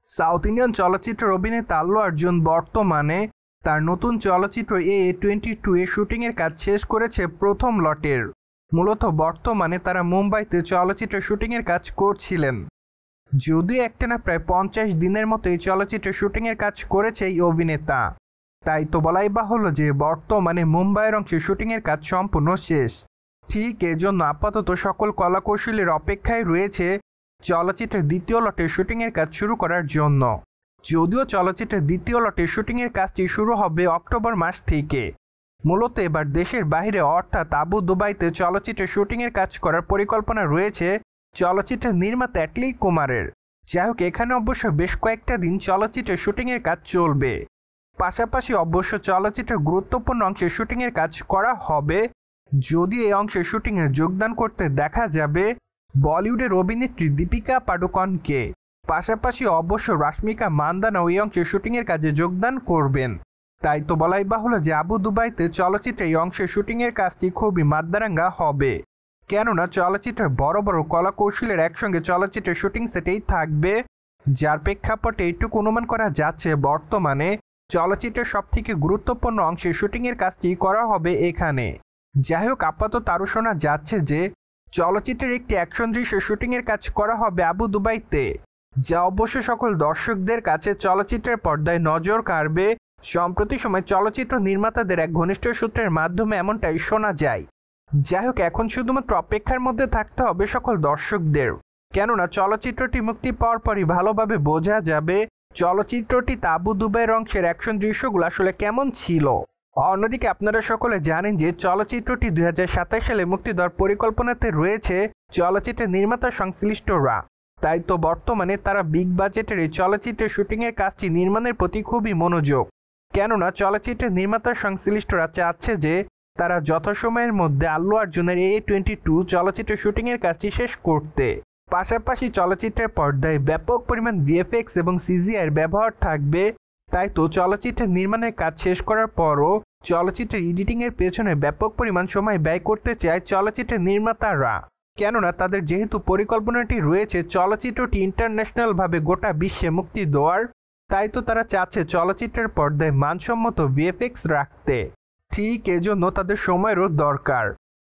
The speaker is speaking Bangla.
সাউথ ইন্ডিয়ান চলচ্চিত্রের অভিনেতা আল্লু অর্জুন বর্তমানে তার নতুন চলচ্চিত্র A22 এর শুটিংয়ের কাজ শেষ করেছে প্রথম লটের। মূলত বর্তমানে তারা মুম্বাইতে চলচ্চিত্রের শুটিংয়ের কাজ করছিলেন। যদিও একটানা প্রায় 50 দিনের মতো এই চলচ্চিত্রের শুটিংয়ের কাজ করেছে এই অভিনেতা, তাই তো বলাই বাহুল্য যে বর্তমানে মুম্বাইয়ের অংশে শুটিংয়ের কাজ সম্পূর্ণ শেষ। ঠিক এজন্য আপাতত সকল কলাকৌশলীর অপেক্ষায় রয়েছে চলচ্চিত্রের দ্বিতীয় লটের শুটিংয়ের কাজ শুরু করার জন্য। যদিও চলচ্চিত্রের দ্বিতীয় লটের শুটিংয়ের কাজটি শুরু হবে অক্টোবর মাস থেকে। মূলত এবার দেশের বাইরে অর্থাৎ আবু দুবাইতে চলচ্চিত্রের শুটিংয়ের কাজ করার পরিকল্পনা রয়েছে চলচ্চিত্রের নির্মাতা অ্যাটলি কুমারের। যাই হোক, এখানে অবশ্য বেশ কয়েকটা দিন চলচ্চিত্রের শুটিংয়ের কাজ চলবে। পাশাপাশি অবশ্য চলচ্চিত্রের গুরুত্বপূর্ণ অংশের শুটিংয়ের কাজ করা হবে। যদি এই অংশের শুটিংয়ে যোগদান করতে দেখা যাবে বলিউডের অভিনেত্রী দীপিকা পাডুকোনকে। পাশাপাশি অবশ্য রাশ্মিকা মান্দানা ওই অংশের শুটিংয়ের কাজে যোগদান করবেন। তাই তো বলাই বাহুল্য যে আবু দুবাইতে চলচ্চিত্রের এই অংশের শুটিংয়ের কাজটি খুবই মাদ্দারাঙ্গা হবে। কেননা চলচ্চিত্রের বড় বড় কলাকৌশলের একসঙ্গে চলচ্চিত্রের শুটিং সেটেই থাকবে, যার প্রেক্ষাপটে এইটুকু অনুমান করা যাচ্ছে বর্তমানে চলচ্চিত্রের সবথেকে গুরুত্বপূর্ণ অংশের শুটিংয়ের কাজটি করা হবে এখানে। যাই হোক, আপাতত আরও শোনা যাচ্ছে যে চলচ্চিত্রের একটি অ্যাকশন দৃশ্যের শুটিংয়ের কাজ করা হবে আবু দুবাইতে, যা অবশ্য সকল দর্শকদের কাছে চলচ্চিত্রের পর্দায় নজর কাড়বে। সম্প্রতি সময় চলচ্চিত্র নির্মাতাদের এক ঘনিষ্ঠ সূত্রের মাধ্যমে এমনটাই শোনা যায়। যাই হোক, এখন শুধুমাত্র অপেক্ষার মধ্যে থাকতে হবে সকল দর্শকদের, কেননা চলচ্চিত্রটি মুক্তি পাওয়ার পরই ভালোভাবে বোঝা যাবে চলচ্চিত্রটি আবু দুবাইয়ের অংশের অ্যাকশন দৃশ্যগুলো আসলে কেমন ছিল। অন্যদিকে আপনারা সকলে জানেন যে চলচ্চিত্রটি 2027 সালে মুক্তি দেওয়ার পরিকল্পনাতে রয়েছে চলচ্চিত্রের নির্মাতা সংশ্লিষ্টরা। তাই তো বর্তমানে তারা বিগ বাজেটের এই চলচ্চিত্রের শুটিংয়ের কাজটি নির্মাণের প্রতি খুবই মনোযোগ, কেননা চলচ্চিত্রের নির্মাতা সংশ্লিষ্টরা চাচ্ছে যে তারা যথাসময়ের মধ্যে আল্লু অর্জুনের A22 চলচ্চিত্রের শুটিংয়ের কাজটি শেষ করতে। পাশাপাশি চলচ্চিত্রের পর্দায় ব্যাপক পরিমাণ VFX এবং CGI ব্যবহার থাকবে। তাই তো চলচ্চিত্রের নির্মাণের কাজ শেষ করার পরও চলচ্চিত্রের এডিটিংয়ের পেছনে ব্যাপক পরিমাণ সময় ব্যয় করতে চায় চলচ্চিত্রের নির্মাতারা, কেননা তাদের যেহেতু পরিকল্পনাটি রয়েছে চলচ্চিত্রটি ইন্টারন্যাশনালভাবে গোটা বিশ্বে মুক্তি দেওয়ার। তাই তো তারা চাচ্ছে চলচ্চিত্রের পর্দায় মানসম্মত VFX রাখতে। ঠিক এজন্য তাদের সময়েরও দরকার।